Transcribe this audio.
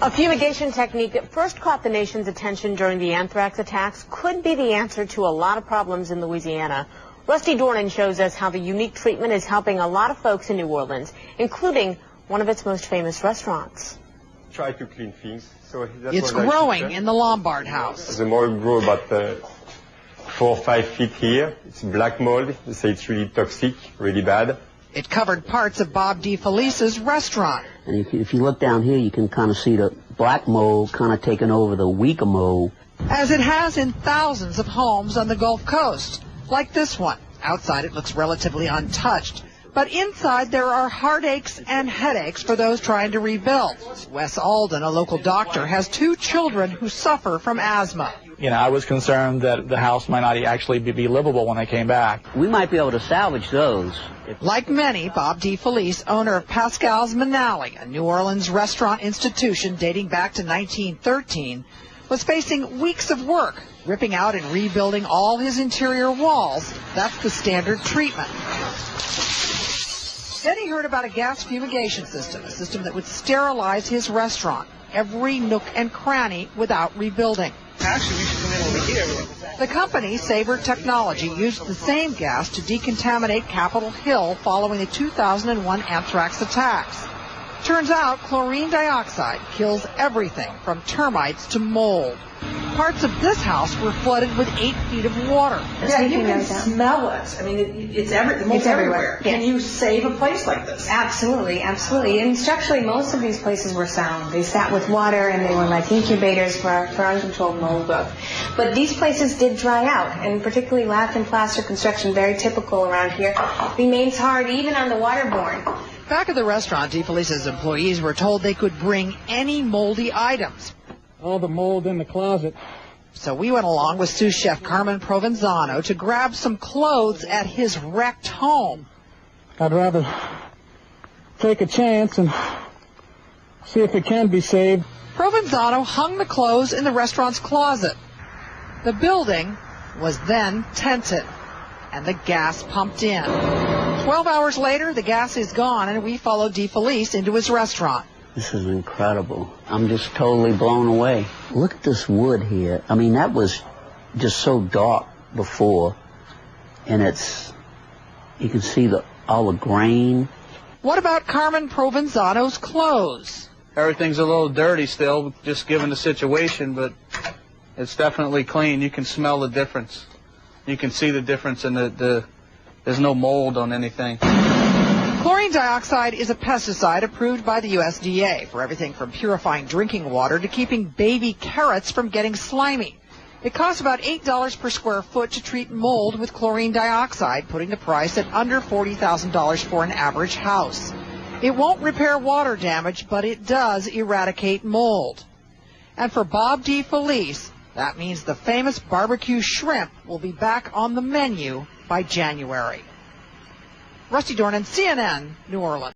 A fumigation technique that first caught the nation's attention during the anthrax attacks could be the answer to a lot of problems in Louisiana. Rusty Dornan shows us how the unique treatment is helping a lot of folks in New Orleans, including one of its most famous restaurants. Try to clean things. So it's growing in the Lombard house. The mold grew about 4 or 5 feet here. It's black mold. They say it's really toxic, really bad. It covered parts of Bob DeFelice's restaurant. And if you look down here, you can kind of see the black mold kind of taking over the weaker mold. As it has in thousands of homes on the Gulf Coast, like this one. Outside it looks relatively untouched, but inside there are heartaches and headaches for those trying to rebuild. Wes Alden, a local doctor, has 2 children who suffer from asthma. You know, I was concerned that the house might not actually be livable when I came back. We might be able to salvage those. Like many, Bob DeFelice, owner of Pascal's Manali, a New Orleans restaurant institution dating back to 1913, was facing weeks of work, ripping out and rebuilding all his interior walls. That's the standard treatment. Then he heard about a gas fumigation system, a system that would sterilize his restaurant, every nook and cranny, without rebuilding. Actually, we should come in over here. The company, Sabre Technology, used the same gas to decontaminate Capitol Hill following the 2001 anthrax attacks. Turns out chlorine dioxide kills everything from termites to mold. Parts of this house were flooded with 8 feet of water. Yeah, you can smell it. I mean, it's everywhere. Yes. Can you save a place like this? Absolutely, absolutely. And structurally, most of these places were sound. They sat with water, and they were like incubators for uncontrolled mold growth. But these places did dry out, and particularly lath and plaster construction, very typical around here, remains hard even on the waterborne. Back at the restaurant, DeFelice's employees were told they could bring any moldy items. All the mold in the closet. So we went along with sous chef Carmen Provenzano to grab some clothes at his wrecked home. I'd rather take a chance and see if it can be saved. Provenzano hung the clothes in the restaurant's closet. The building was then tented, and the gas pumped in. 12 hours later, the gas is gone, and we followed DeFelice into his restaurant. This is incredible. I'm just totally blown away. Look at this wood here. I mean, that was just so dark before, and you can see all the grain. What about Carmen Provenzano's clothes? Everything's a little dirty still, just given the situation, but it's definitely clean. You can smell the difference. You can see the difference in there's no mold on anything. Chlorine dioxide is a pesticide approved by the USDA for everything from purifying drinking water to keeping baby carrots from getting slimy. It costs about $8 per square foot to treat mold with chlorine dioxide, putting the price at under $40,000 for an average house. It won't repair water damage, but it does eradicate mold. And for Bob DeFelice, that means the famous barbecue shrimp will be back on the menu by January. Rusty Dornan, CNN, New Orleans.